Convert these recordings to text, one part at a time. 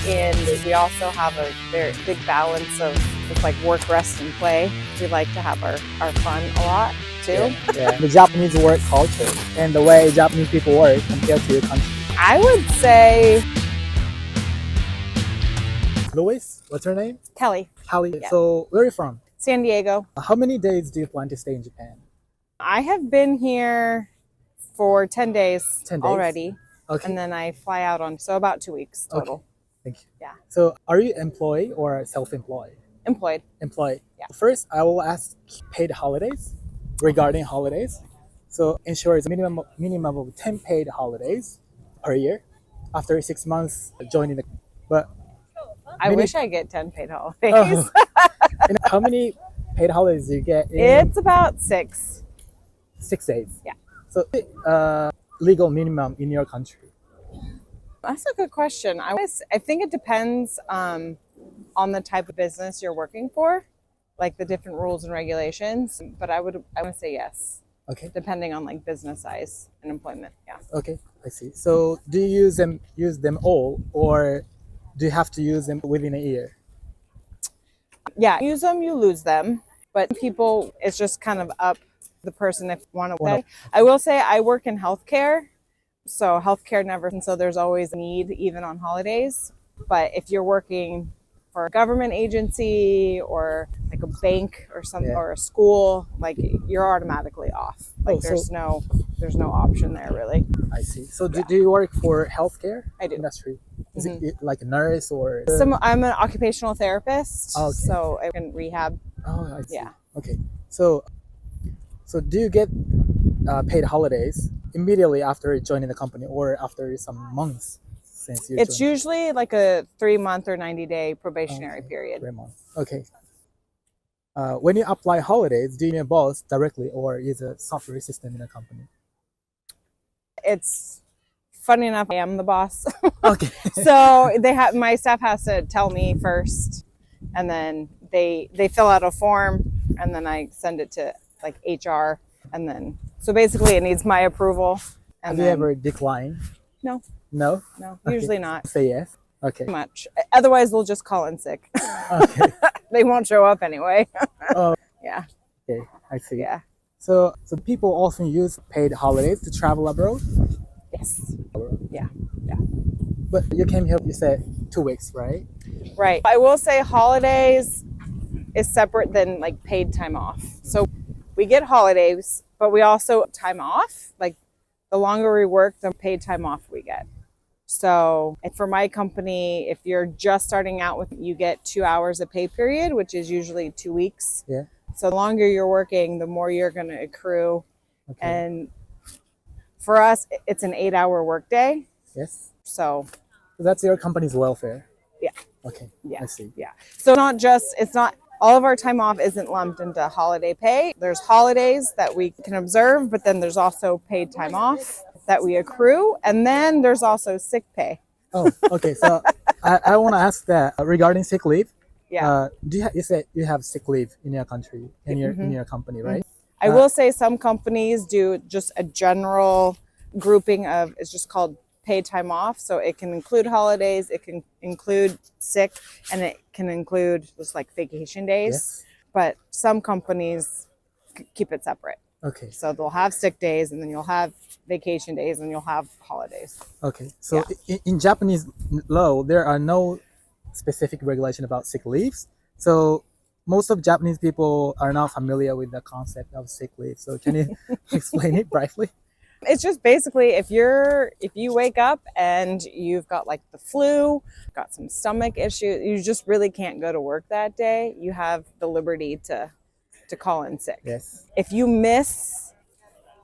And we also have a very big balance of just like work, rest, and play. We like to have our fun a lot too. Yeah. The Japanese work culture and the way Japanese people work compared to your country. I would say Louis, what's her name? Kelly, Hallie. Yeah. So where are you from? San Diego. How many days do you plan to stay in Japan? I have been here for 10 days, 10 days? already. Okay. And then I fly out on, so about 2 weeks total. Okay. Thank you. Yeah. So are you employed or self-employed? Employed. Employed. Yeah. First, I will ask paid holidays regarding holidays. So ensure it's a minimum of 10 paid holidays per year after 6 months joining the. But I wish I get 10 paid holidays. and how many paid holidays do you get? It's about 6. 6 days. Yeah. So legal minimum in your country. That's a good question. I think it depends on the type of business you're working for, like the different rules and regulations. But I would say yes. Okay. Depending on like business size and employment. Yeah. Okay, I see. So do you use them all, or do you have to use them within a year? Yeah. Use them, you lose them. But people, it's just kind of up the person if you want to. I will say I work in healthcare. So healthcare never, and so there's always a need even on holidays. But if you're working for a government agency or like a bank or something, or a school, like you're automatically off. Like there's no option there really. I see. So do you work for healthcare I do. industry? Is it like a nurse or? I'm an occupational therapist. Okay. So I can rehab. Oh, I see. Yeah. Okay. So do you get paid holidays immediately after joining the company or after some months since you It's usually like a 3-month or 90-day probationary period. 3 months. Okay. When you apply holidays, do you your boss directly or is a software system in the company? It's funny enough, I am the boss. Okay. So my staff has to tell me first, and then they fill out a form, and then I send it to like HR, and then so basically it needs my approval. And Have you ever declined? No. No? No, usually not. Say yes. Okay. Too much. Otherwise, they'll just call in sick. Okay. They won't show up anyway. Oh, Yeah. okay. I see. Yeah. So people often use paid holidays to travel abroad? Yes. Yeah. But you came here, you said 2 weeks, right? Right. I will say holidays is separate than like paid time off. So we get holidays, but we also time off. Like the longer we work, the paid time off we get. So for my company, if you're just starting out you get 2 hours of pay period, which is usually 2 weeks. Yeah. So the longer you're working, the more you're going to accrue. Okay. And for us, it's an 8-hour workday. Yes. So that's your company's welfare. Yeah. Okay. Yeah. I see. Yeah. So it's not all of our time off isn't lumped into holiday pay. There's holidays that we can observe, but then there's also paid time off that we accrue. And then there's also sick pay. Oh, okay. So I want to ask that regarding sick leave. Yeah. You said you have sick leave in your country, in your company, right? I will say some companies do just a general grouping of, it's just called paid time off. So it can include holidays, it can include sick, and it can include just like vacation days. Yes. But some companies keep it separate. Okay. So they'll have sick days, and then you'll have vacation days, and you'll have holidays. Okay. So in Japanese law, there are no specific regulation about sick leaves. So most of Japanese people are not familiar with the concept of sick leave. So can you explain it briefly? It's just basically if you wake up and you've got like the flu, got some stomach issues, you just really can't go to work that day, you have the liberty to call in sick. Yes. If you miss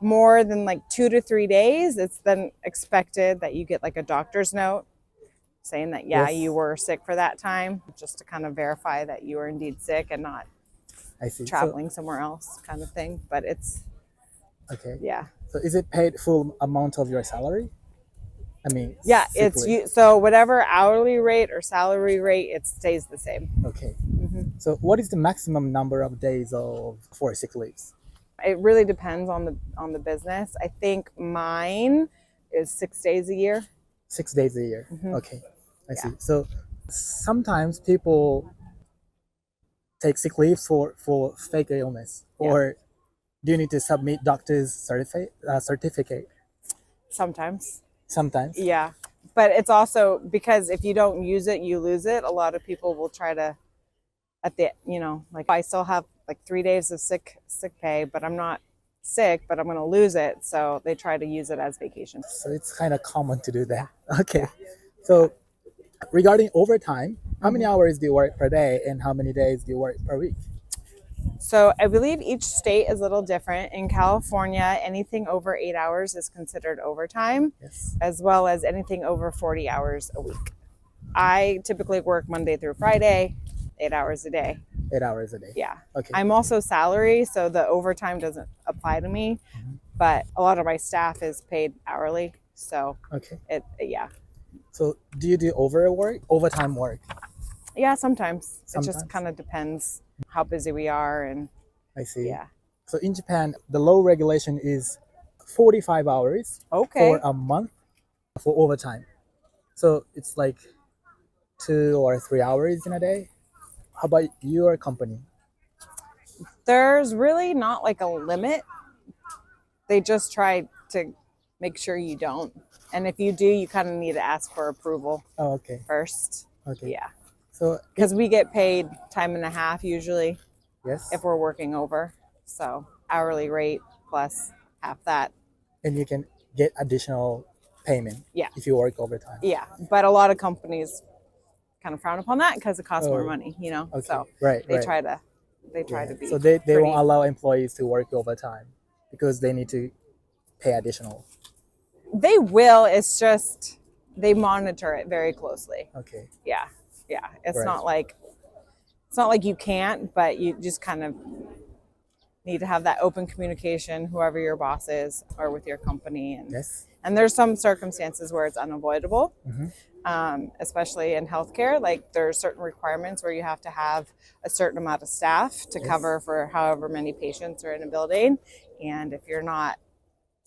more than like 2 to 3 days, it's then expected that you get like a doctor's note saying that, you were sick for that time, just to kind of verify that you were indeed sick and not traveling somewhere else kind of thing. But it's, So is it paid full amount of your salary? I mean, so whatever hourly rate or salary rate, it stays the same. Okay. So what is the maximum number of days for sick leaves? It really depends on the business. I think mine is 6 days a year. 6 days a year. Okay, I see. So Sometimes people take sick leave for fake illness, or do you need to submit doctor's certificate? Sometimes. Sometimes. Yeah. But it's also because if you don't use it, you lose it. A lot of people will try to, like I still have like 3 days of sick pay, but I'm not sick, but I'm going to lose it. So they try to use it as vacation. So it's kind of common to do that. Okay. So regarding overtime, how many hours do you work per day and how many days do you work per week? So I believe each state is a little different. In California, anything over 8 hours is considered overtime, Yes. as well as anything over 40 hours a week. I typically work Monday through Friday, 8 hours a day. 8 hours a day. Yeah. Okay. I'm also salary, so the overtime doesn't apply to me, but a lot of my staff is paid hourly. So Okay. yeah. So do you do overtime work? Yeah, sometimes. It Sometimes. just kind of depends how busy we are and I see. yeah. So in Japan, the law regulation is 45 hours Okay. for a month for overtime. So it's like 2 or 3 hours in a day. How about your company? There's really not like a limit. They just try to make sure you don't. And if you do, you kind of need to ask for approval Oh, okay. first. Okay. Yeah. So Because we get paid time and a half usually yes, if we're working over. So hourly rate plus half that. and you can get additional payment. Yeah. If you work overtime. Yeah. But a lot of companies kind of frown upon that because it costs more Oh, money, Okay. So right. they right. try to Yeah. to be. So they pretty- won't allow employees to work overtime because they need to pay additional. They will. It's just they monitor it very closely. Okay. Yeah. It's Right. not like you can't, but you just kind of need to have that open communication, whoever your boss is or with your company. Yes. And there's some circumstances where it's unavoidable, Mhm. especially in healthcare. Like there's certain requirements where you have to have a certain amount of staff to Yes. cover for however many patients are in a building. And if you're not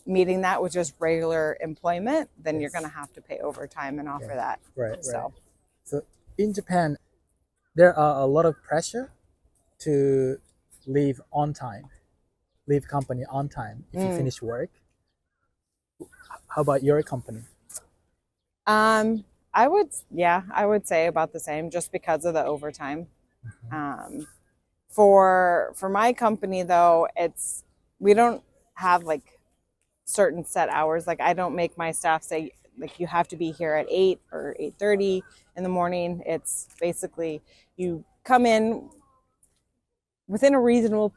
meeting that with just regular employment, then you're Yes. going to have to pay overtime and offer Yeah. that. Right. So Right. So in Japan, there are a lot of pressure to leave on time, leave company on time if you finish work. How about your company? I would say about the same, just because of the overtime. For my company though, we don't have like certain set hours. Like I don't make my staff say like you have to be here at 8 or 8:30 in the morning. It's basically you come in within a reasonable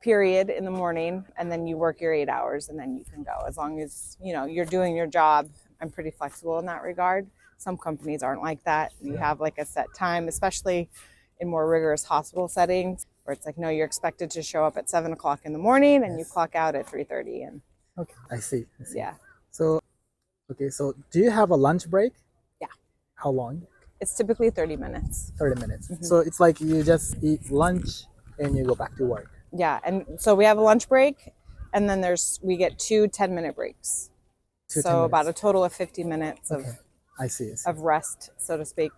period in the morning and then you work your 8 hours and then you can go, as long as you're doing your job. I'm pretty flexible in that regard. Some companies aren't like that. You have like a set time, especially in more rigorous hospital settings where it's like, no, you're expected to show up at 7 o'clock in the morning and you clock out at 3:30. And Okay, I see. yeah, So, okay, so do you have a lunch break? Yeah. How long? it's typically 30 minutes. 30 minutes. So it's like you just eat lunch and you go back to work. Yeah, and so we have a lunch break, and then we get 2 10-minute breaks. Two So 10 minutes. about a total of 50 minutes Okay, I see. of rest, so to speak.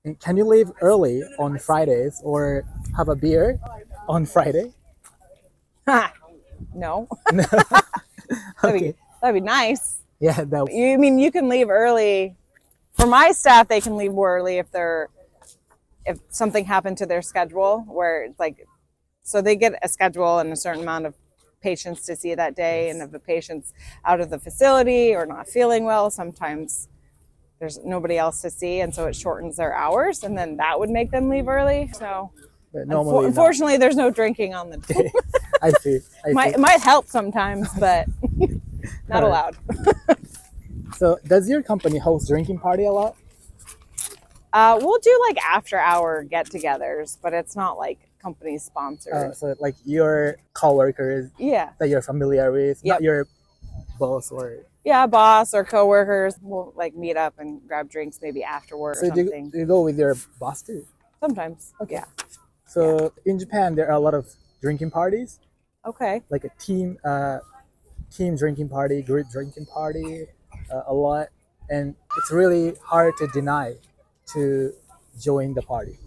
And can you leave early on Fridays or have a beer on Friday? No, Okay. that'd be nice. Yeah, that You mean you can leave early? For my staff, they can leave more early if something happened to their schedule, where it's like, so they get a schedule and a certain amount of patients to see that day, and if the patient's out of the facility or not feeling well, sometimes there's nobody else to see, and so it shortens their hours, and then that would make them leave early. So but normally not. unfortunately, there's no drinking on the day. I see. It might help sometimes, but not allowed. So does your company host drinking party a lot? We'll do like after hour get-togethers, but it's not like company sponsored. So like your coworkers Yeah, that you're familiar with, not Yep. your boss or. yeah, boss or coworkers will like meet up and grab drinks maybe afterward or So do something. you go with your boss too? Sometimes. Yeah. So in Japan, there are a lot of drinking parties, Okay. like a team drinking party, group drinking party, a lot, and it's really hard to deny to join the party?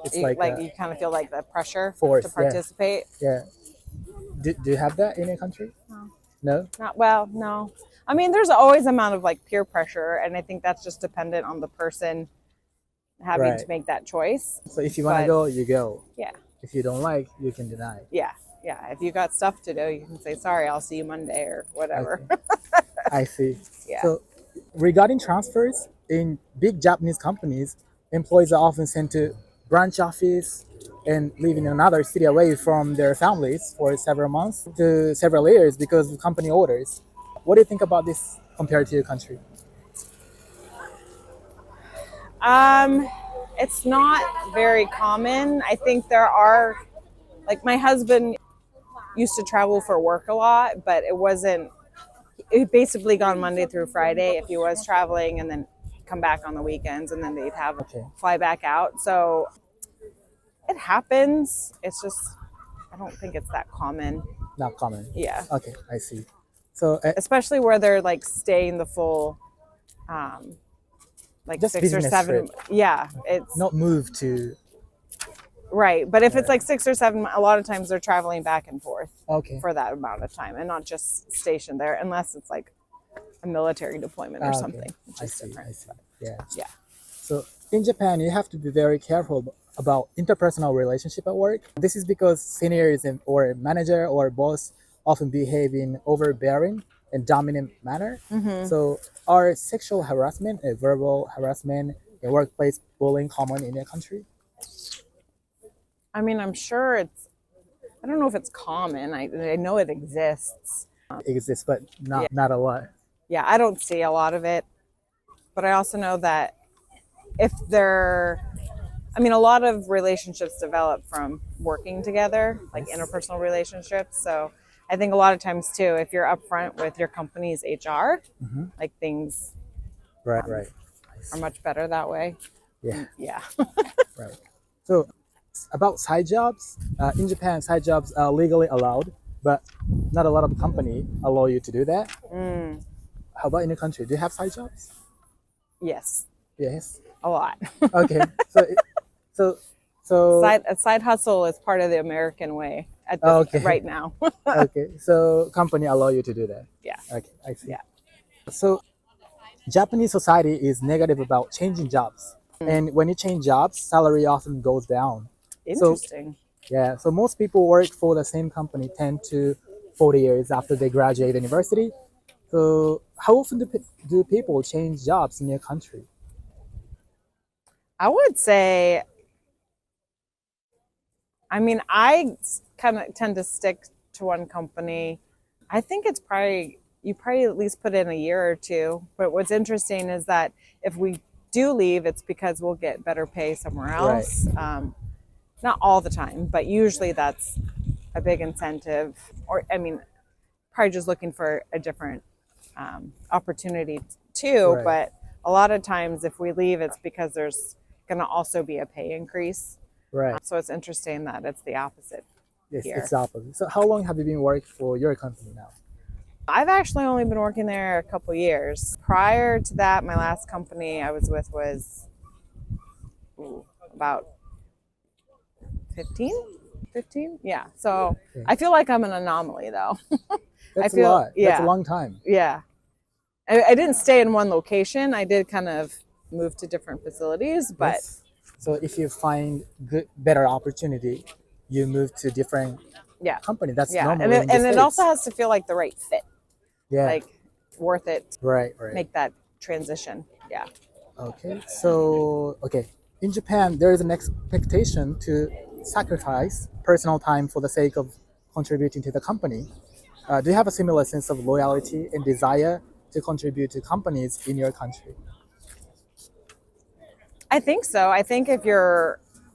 It's You, like, you kind of feel like the pressure force, to participate. yeah. Do you have that in your country? No. No? Not well, no. I mean, there's always amount of like peer pressure, and I think that's just dependent on the person having to make that choice. So if you want to go, you go. Yeah. If you don't like, you can deny. Yeah. If you got stuff to do, you can say, sorry, I'll see you Monday or whatever. Okay. I see. Yeah. So regarding transfers, in big Japanese companies, employees are often sent to branch office and live in another city away from their families for several months to several years because of company orders. What do you think about this compared to your country? It's not very common. I think there are, like my husband used to travel for work a lot, but it basically gone Monday through Friday if he was traveling, and then come back on the weekends, and then they'd have fly back out. So it happens. It's just, I don't think it's that common. Not common. Yeah. Okay, I see. So especially where they're like staying the full, like just 6 or 7. Trip. Yeah, it's not move to. Right, but if it's like 6 or 7, a lot of times they're traveling back and forth for that amount of time, and not just stationed there, unless it's like a military deployment or something. Which is different. I see. Yeah. Yeah. So in Japan, you have to be very careful about interpersonal relationship at work. This is because seniors or manager or boss often behave in overbearing and dominant manner. Mm-hmm. So are sexual harassment and verbal harassment and workplace bullying common in your country? I mean, I'm sure I don't know if it's common. I know it exists. It exists, but not a lot. Yeah, I don't see a lot of it. But I also know that a lot of relationships develop from working together, like interpersonal relationships. So I think a lot of times too, if you're upfront with your company's HR, like things are much better that way. Yeah. Yeah. Right. So about side jobs, in Japan, side jobs are legally allowed, but not a lot of company allow you to do that. How about in your country? Do you have side jobs? Yes. Yes. A lot. Okay. So side hustle is part of the American way right now. Okay. So company allow you to do that. Yeah. Okay. I see. Yeah. So Japanese society is negative about changing jobs. And when you change jobs, salary often goes down. Interesting. So most people work for the same company 10 to 40 years after they graduate university. So how often do people change jobs in your country? I would say, I kind of tend to stick to one company. I think you probably at least put in a year or two. But what's interesting is that if we do leave, it's because we'll get better pay somewhere else. Right. Not all the time, but usually that's a big incentive. Or, probably just looking for a different opportunity too. Right. But a lot of times if we leave, it's because there's going to also be a pay increase. Right. So it's interesting that it's the opposite. Yes, here. It's the opposite. So how long have you been working for your company now? I've actually only been working there a couple years. Prior to that, my last company I was with was about 15? Yeah. So I feel like I'm an anomaly though. That's a lot. That's a long time. Yeah. I didn't stay in one location. I did kind of move to different facilities, but. Yes. So if you find better opportunity, you move to different company. That's normal. And it also has to feel like the right fit. Yeah. Like worth it. Right. Make that transition. Yeah. Okay. So, in Japan, there is an expectation to sacrifice personal time for the sake of contributing to the company. Do you have a similar sense of loyalty and desire to contribute to companies in your country? I think so.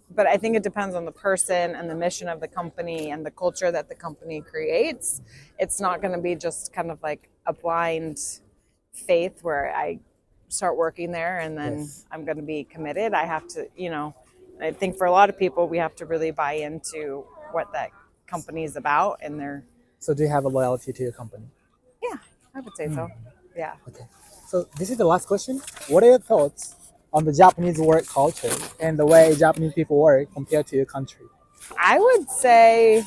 But I think it depends on the person and the mission of the company and the culture that the company creates. It's not going to be just kind of like a blind faith where I start working there and then I'm going to be committed. I have to, I think for a lot of people, we have to really buy into what that company is about and their. So do you have a loyalty to your company? Yeah, I would say so. Yeah. Okay. So this is the last question. What are your thoughts on the Japanese work culture and the way Japanese people work compared to your country? I would say,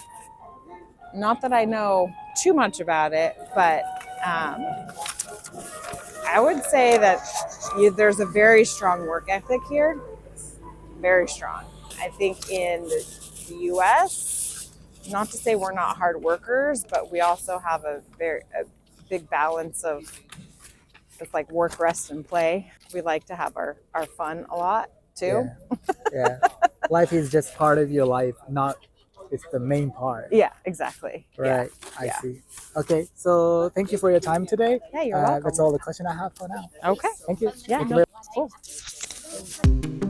not that I know too much about it, but I would say that there's a very strong work ethic here. Very strong. I think in the US, not to say we're not hard workers, but we also have a big balance of it's like work, rest, and play. We like to have our fun a lot too. Yeah. Life is just part of your life, not it's the main part. Yeah, exactly. Right. Yeah. I Yeah. see. Okay. So thank you for your time today. Yeah, you're welcome. That's all the question I have for now. Okay. Thank you. Yeah. Thank you No, very cool.